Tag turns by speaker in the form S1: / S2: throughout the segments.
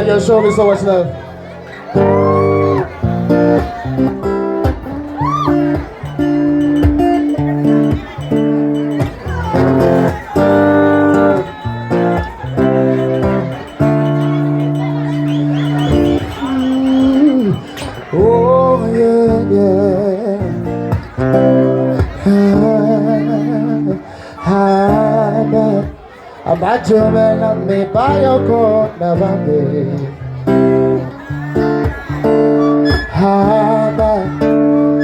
S1: man. You show me so much love. Oh yeah, yeah. Abajumela me bayoko na bambe.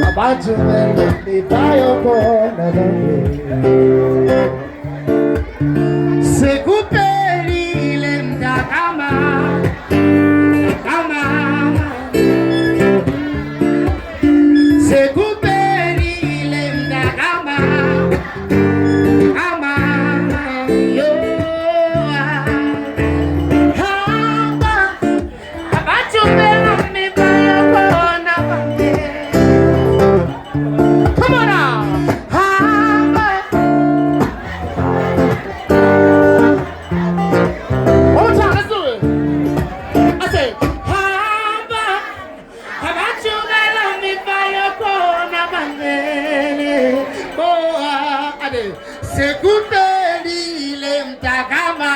S1: Abajumela me bayoko na bambe. Sekuperi lenda kama. Sekuperi lenda kama. Sekupeli le mtakama